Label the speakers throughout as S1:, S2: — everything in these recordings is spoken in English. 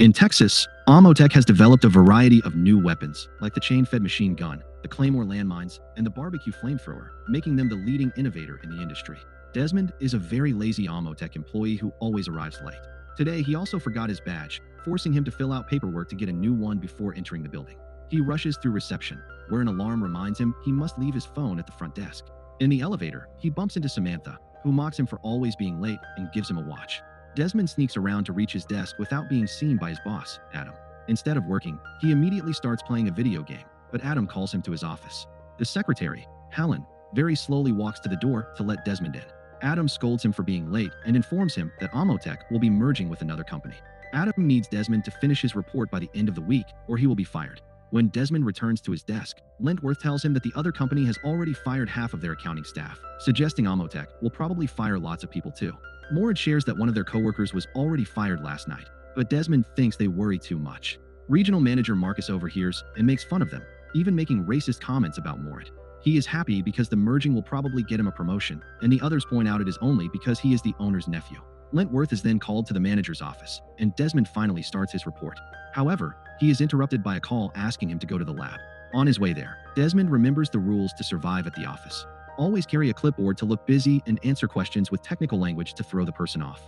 S1: In Texas, Amotech has developed a variety of new weapons, like the chain-fed machine gun, the Claymore landmines, and the barbecue flamethrower, making them the leading innovator in the industry. Desmond is a very lazy Amotech employee who always arrives late. Today, he also forgot his badge, forcing him to fill out paperwork to get a new one before entering the building. He rushes through reception, where an alarm reminds him he must leave his phone at the front desk. In the elevator, he bumps into Samantha, who mocks him for always being late and gives him a watch. Desmond sneaks around to reach his desk without being seen by his boss, Adam. Instead of working, he immediately starts playing a video game, but Adam calls him to his office. The secretary, Helen, very slowly walks to the door to let Desmond in. Adam scolds him for being late and informs him that Amotech will be merging with another company. Adam needs Desmond to finish his report by the end of the week, or he will be fired. When Desmond returns to his desk, Wentworth tells him that the other company has already fired half of their accounting staff, suggesting Amotech will probably fire lots of people too. Mord shares that one of their coworkers was already fired last night, but Desmond thinks they worry too much. Regional manager Marcus overhears and makes fun of them, even making racist comments about Mord. He is happy because the merging will probably get him a promotion, and the others point out it is only because he is the owner's nephew. Wentworth is then called to the manager's office, and Desmond finally starts his report. However, he is interrupted by a call asking him to go to the lab. On his way there, Desmond remembers the rules to survive at the office. Always carry a clipboard to look busy and answer questions with technical language to throw the person off.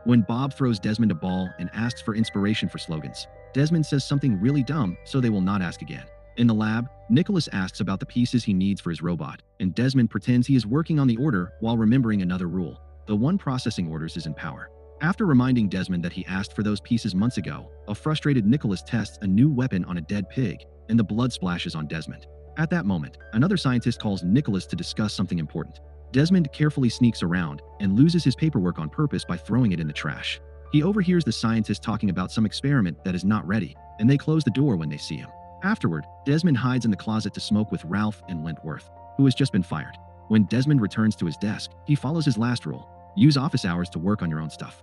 S1: When Bob throws Desmond a ball and asks for inspiration for slogans, Desmond says something really dumb so they will not ask again. In the lab, Nicholas asks about the pieces he needs for his robot, and Desmond pretends he is working on the order while remembering another rule. The one processing orders is in power. After reminding Desmond that he asked for those pieces months ago, a frustrated Nicholas tests a new weapon on a dead pig, and the blood splashes on Desmond. At that moment, another scientist calls Nicholas to discuss something important. Desmond carefully sneaks around and loses his paperwork on purpose by throwing it in the trash. He overhears the scientist talking about some experiment that is not ready, and they close the door when they see him. Afterward, Desmond hides in the closet to smoke with Ralph and Wentworth, who has just been fired. When Desmond returns to his desk, he follows his last rule: use office hours to work on your own stuff.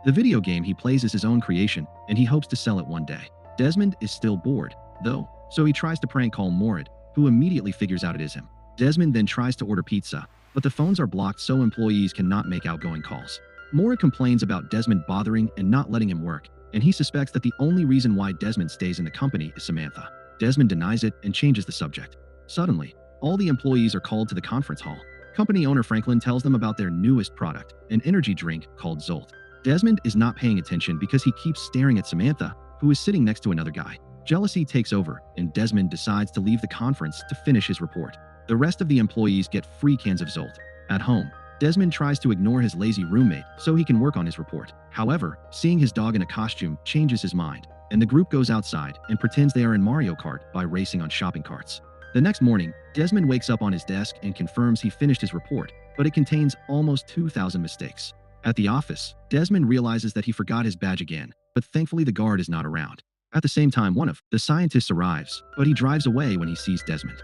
S1: The video game he plays is his own creation, and he hopes to sell it one day. Desmond is still bored, though, so he tries to prank call Mord, who immediately figures out it is him. Desmond then tries to order pizza, but the phones are blocked so employees cannot make outgoing calls. Mord complains about Desmond bothering and not letting him work, and he suspects that the only reason why Desmond stays in the company is Samantha. Desmond denies it and changes the subject. Suddenly, all the employees are called to the conference hall. Company owner Franklin tells them about their newest product, an energy drink called Zolt. Desmond is not paying attention because he keeps staring at Samantha, who is sitting next to another guy. Jealousy takes over, and Desmond decides to leave the conference to finish his report. The rest of the employees get free cans of Zolt. At home, Desmond tries to ignore his lazy roommate so he can work on his report. However, seeing his dog in a costume changes his mind, and the group goes outside and pretends they are in Mario Kart by racing on shopping carts. The next morning, Desmond wakes up on his desk and confirms he finished his report, but it contains almost 2,000 mistakes. At the office, Desmond realizes that he forgot his badge again, but thankfully the guard is not around. At the same time, one of the scientists arrives, but he drives away when he sees Desmond.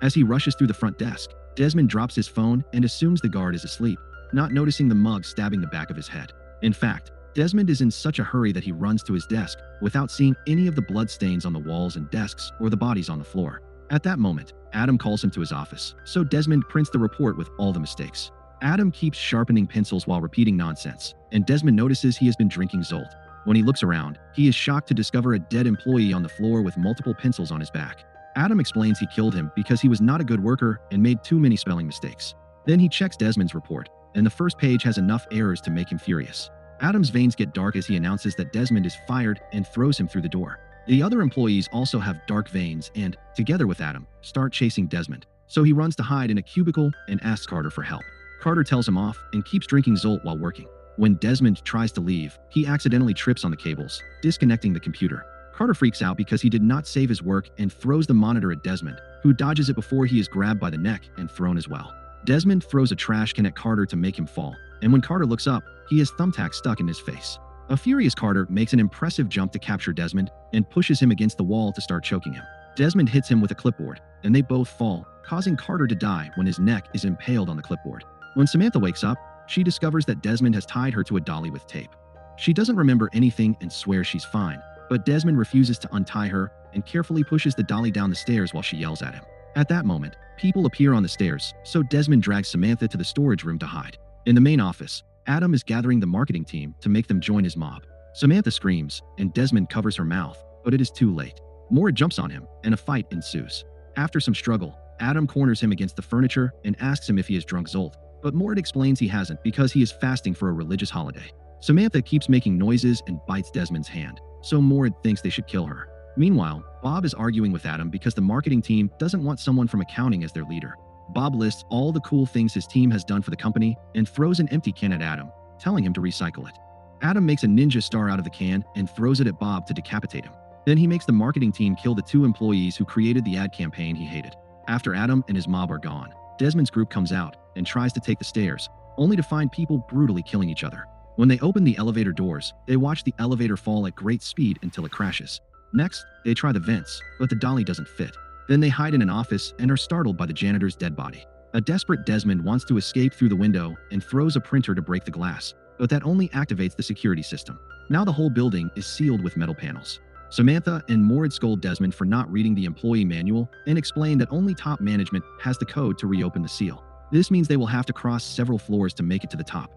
S1: As he rushes through the front desk, Desmond drops his phone and assumes the guard is asleep, not noticing the mug stabbing the back of his head. In fact, Desmond is in such a hurry that he runs to his desk without seeing any of the blood stains on the walls and desks or the bodies on the floor. At that moment, Adam calls him to his office, so Desmond prints the report with all the mistakes. Adam keeps sharpening pencils while repeating nonsense, and Desmond notices he has been drinking Zolt. When he looks around, he is shocked to discover a dead employee on the floor with multiple pencils on his back. Adam explains he killed him because he was not a good worker and made too many spelling mistakes. Then he checks Desmond's report, and the first page has enough errors to make him furious. Adam's veins get dark as he announces that Desmond is fired and throws him through the door. The other employees also have dark veins and, together with Adam, start chasing Desmond. So he runs to hide in a cubicle and asks Carter for help. Carter tells him off and keeps drinking Zolt while working. When Desmond tries to leave, he accidentally trips on the cables, disconnecting the computer. Carter freaks out because he did not save his work and throws the monitor at Desmond, who dodges it before he is grabbed by the neck and thrown as well. Desmond throws a trash can at Carter to make him fall, and when Carter looks up, he has thumbtacks stuck in his face. A furious Carter makes an impressive jump to capture Desmond and pushes him against the wall to start choking him. Desmond hits him with a clipboard, and they both fall, causing Carter to die when his neck is impaled on the clipboard. When Samantha wakes up, she discovers that Desmond has tied her to a dolly with tape. She doesn't remember anything and swears she's fine, but Desmond refuses to untie her and carefully pushes the dolly down the stairs while she yells at him. At that moment, people appear on the stairs, so Desmond drags Samantha to the storage room to hide. In the main office, Adam is gathering the marketing team to make them join his mob. Samantha screams, and Desmond covers her mouth, but it is too late. Mora jumps on him, and a fight ensues. After some struggle, Adam corners him against the furniture and asks him if he has drunk Zolt, but Mord explains he hasn't because he is fasting for a religious holiday. Samantha keeps making noises and bites Desmond's hand, so Mord thinks they should kill her. Meanwhile, Bob is arguing with Adam because the marketing team doesn't want someone from accounting as their leader. Bob lists all the cool things his team has done for the company and throws an empty can at Adam, telling him to recycle it. Adam makes a ninja star out of the can and throws it at Bob to decapitate him. Then he makes the marketing team kill the 2 employees who created the ad campaign he hated. After Adam and his mob are gone, Desmond's group comes out and tries to take the stairs, only to find people brutally killing each other. When they open the elevator doors, they watch the elevator fall at great speed until it crashes. Next, they try the vents, but the dolly doesn't fit. Then they hide in an office and are startled by the janitor's dead body. A desperate Desmond wants to escape through the window and throws a printer to break the glass, but that only activates the security system. Now the whole building is sealed with metal panels. Samantha and Mord scold Desmond for not reading the employee manual and explain that only top management has the code to reopen the seal. This means they will have to cross several floors to make it to the top.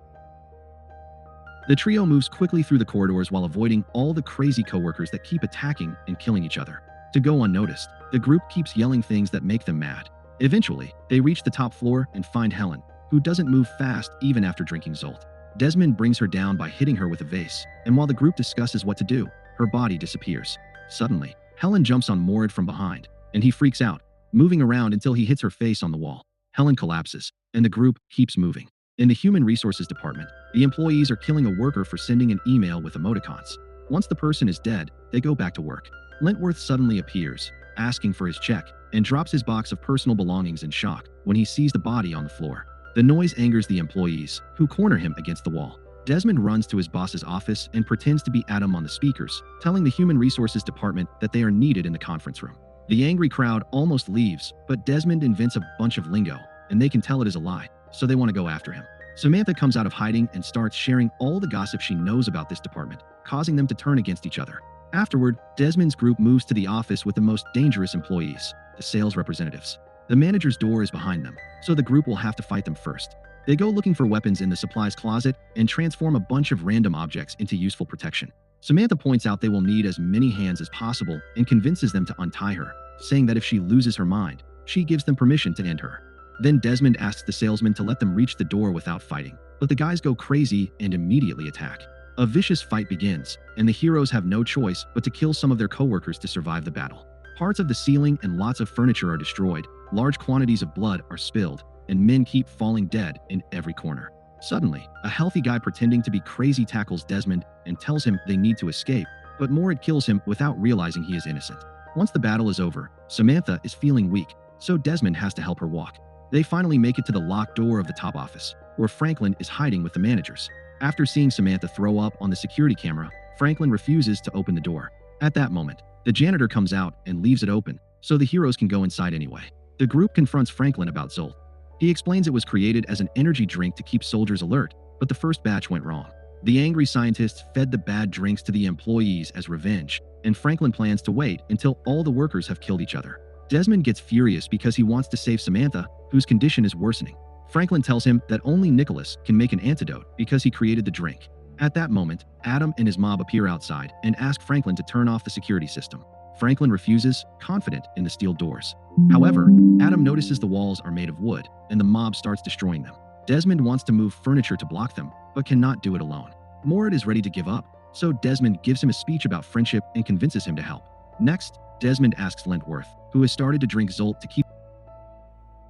S1: The trio moves quickly through the corridors while avoiding all the crazy coworkers that keep attacking and killing each other. To go unnoticed, the group keeps yelling things that make them mad. Eventually, they reach the top floor and find Helen, who doesn't move fast even after drinking Zolt. Desmond brings her down by hitting her with a vase, and while the group discusses what to do, her body disappears. Suddenly, Helen jumps on Mord from behind, and he freaks out, moving around until he hits her face on the wall. Helen collapses, and the group keeps moving. In the Human Resources Department, the employees are killing a worker for sending an email with emoticons. Once the person is dead, they go back to work. Lentworth suddenly appears, asking for his check, and drops his box of personal belongings in shock when he sees the body on the floor. The noise angers the employees, who corner him against the wall. Desmond runs to his boss's office and pretends to be Adam on the speakers, telling the Human Resources Department that they are needed in the conference room. The angry crowd almost leaves, but Desmond invents a bunch of lingo, and they can tell it is a lie, so they want to go after him. Samantha comes out of hiding and starts sharing all the gossip she knows about this department, causing them to turn against each other. Afterward, Desmond's group moves to the office with the most dangerous employees, the sales representatives. The manager's door is behind them, so the group will have to fight them first. They go looking for weapons in the supplies closet and transform a bunch of random objects into useful protection. Samantha points out they will need as many hands as possible and convinces them to untie her, saying that if she loses her mind, she gives them permission to end her. Then Desmond asks the salesman to let them reach the door without fighting, but the guys go crazy and immediately attack. A vicious fight begins, and the heroes have no choice but to kill some of their coworkers to survive the battle. Parts of the ceiling and lots of furniture are destroyed, large quantities of blood are spilled, and men keep falling dead in every corner. Suddenly, a healthy guy pretending to be crazy tackles Desmond and tells him they need to escape, but Mord kills him without realizing he is innocent. Once the battle is over, Samantha is feeling weak, so Desmond has to help her walk. They finally make it to the locked door of the top office, where Franklin is hiding with the managers. After seeing Samantha throw up on the security camera, Franklin refuses to open the door. At that moment, the janitor comes out and leaves it open, so the heroes can go inside anyway. The group confronts Franklin about Zolt. He explains it was created as an energy drink to keep soldiers alert, but the first batch went wrong. The angry scientists fed the bad drinks to the employees as revenge, and Franklin plans to wait until all the workers have killed each other. Desmond gets furious because he wants to save Samantha, whose condition is worsening. Franklin tells him that only Nicholas can make an antidote because he created the drink. At that moment, Adam and his mob appear outside and ask Franklin to turn off the security system. Franklin refuses, confident in the steel doors. However, Adam notices the walls are made of wood, and the mob starts destroying them. Desmond wants to move furniture to block them, but cannot do it alone. Mord is ready to give up, so Desmond gives him a speech about friendship and convinces him to help. Next, Desmond asks Lentworth, who has started to drink Zolt to keep.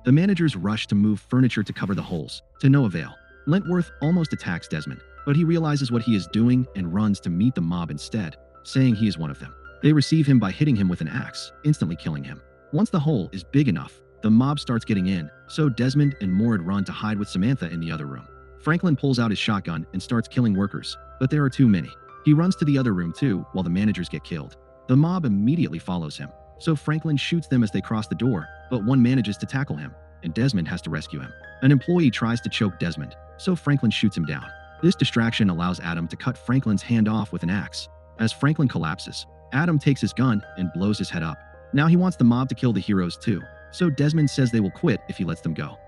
S1: The managers rush to move furniture to cover the holes, to no avail. Lentworth almost attacks Desmond, but he realizes what he is doing and runs to meet the mob instead, saying he is one of them. They receive him by hitting him with an axe, instantly killing him. Once the hole is big enough, the mob starts getting in, so Desmond and Mord run to hide with Samantha in the other room. Franklin pulls out his shotgun and starts killing workers, but there are too many. He runs to the other room too, while the managers get killed. The mob immediately follows him, so Franklin shoots them as they cross the door, but one manages to tackle him, and Desmond has to rescue him. An employee tries to choke Desmond, so Franklin shoots him down. This distraction allows Adam to cut Franklin's hand off with an axe. As Franklin collapses, Adam takes his gun and blows his head up. Now he wants the mob to kill the heroes too, so Desmond says they will quit if he lets them go.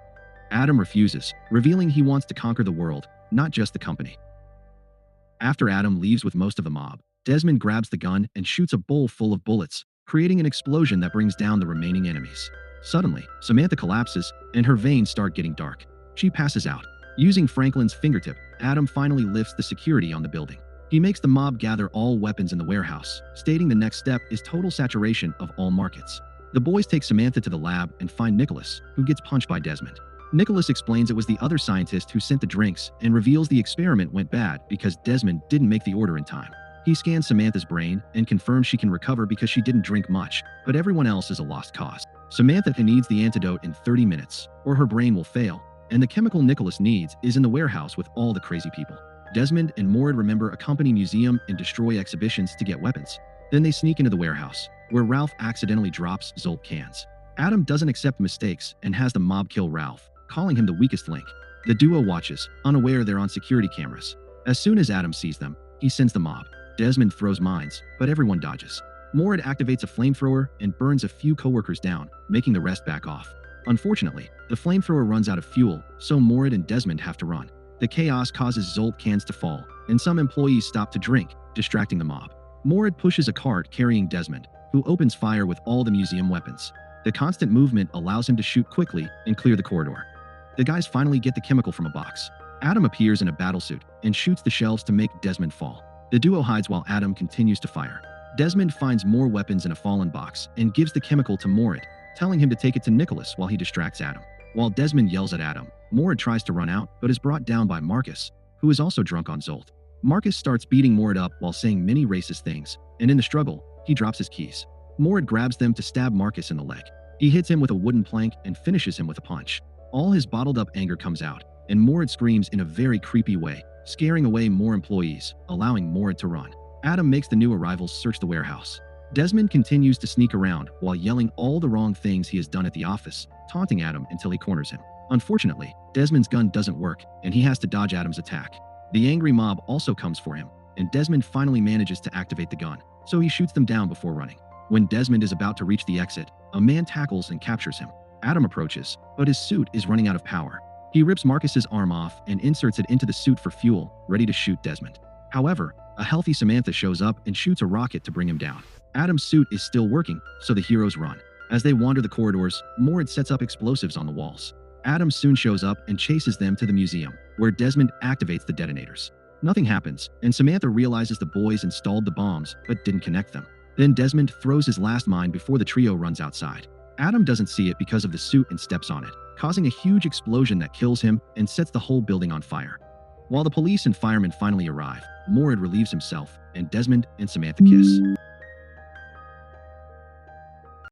S1: Adam refuses, revealing he wants to conquer the world, not just the company. After Adam leaves with most of the mob, Desmond grabs the gun and shoots a bowl full of bullets, creating an explosion that brings down the remaining enemies. Suddenly, Samantha collapses, and her veins start getting dark. She passes out. Using Franklin's fingertip, Adam finally lifts the security on the building. He makes the mob gather all weapons in the warehouse, stating the next step is total saturation of all markets. The boys take Samantha to the lab and find Nicholas, who gets punched by Desmond. Nicholas explains it was the other scientist who sent the drinks and reveals the experiment went bad because Desmond didn't make the order in time. He scans Samantha's brain and confirms she can recover because she didn't drink much, but everyone else is a lost cause. Samantha needs the antidote in 30 minutes, or her brain will fail, and the chemical Nicholas needs is in the warehouse with all the crazy people. Desmond and Maurid remember a company museum and destroy exhibitions to get weapons. Then they sneak into the warehouse, where Ralph accidentally drops Zolt cans. Adam doesn't accept mistakes and has the mob kill Ralph, calling him the weakest link. The duo watches, unaware they're on security cameras. As soon as Adam sees them, he sends the mob. Desmond throws mines, but everyone dodges. Maurid activates a flamethrower and burns a few coworkers down, making the rest back off. Unfortunately, the flamethrower runs out of fuel, so Maurid and Desmond have to run. The chaos causes Zolt cans to fall, and some employees stop to drink, distracting the mob. Maurid pushes a cart carrying Desmond, who opens fire with all the museum weapons. The constant movement allows him to shoot quickly and clear the corridor. The guys finally get the chemical from a box. Adam appears in a battlesuit and shoots the shelves to make Desmond fall. The duo hides while Adam continues to fire. Desmond finds more weapons in a fallen box and gives the chemical to Maurid, telling him to take it to Nicholas while he distracts Adam. While Desmond yells at Adam, Maurid tries to run out but is brought down by Marcus, who is also drunk on Zolt. Marcus starts beating Maurid up while saying many racist things, and in the struggle, he drops his keys. Maurid grabs them to stab Marcus in the leg. He hits him with a wooden plank and finishes him with a punch. All his bottled-up anger comes out, and Maurid screams in a very creepy way, scaring away more employees, allowing Maurid to run. Adam makes the new arrivals search the warehouse. Desmond continues to sneak around while yelling all the wrong things he has done at the office, taunting Adam until he corners him. Unfortunately, Desmond's gun doesn't work, and he has to dodge Adam's attack. The angry mob also comes for him, and Desmond finally manages to activate the gun, so he shoots them down before running. When Desmond is about to reach the exit, a man tackles and captures him. Adam approaches, but his suit is running out of power. He rips Marcus's arm off and inserts it into the suit for fuel, ready to shoot Desmond. However, a healthy Samantha shows up and shoots a rocket to bring him down. Adam's suit is still working, so the heroes run. As they wander the corridors, Maurid sets up explosives on the walls. Adam soon shows up and chases them to the museum, where Desmond activates the detonators. Nothing happens, and Samantha realizes the boys installed the bombs but didn't connect them. Then Desmond throws his last mine before the trio runs outside. Adam doesn't see it because of the suit and steps on it, causing a huge explosion that kills him and sets the whole building on fire. While the police and firemen finally arrive, Maurid relieves himself, and Desmond and Samantha kiss.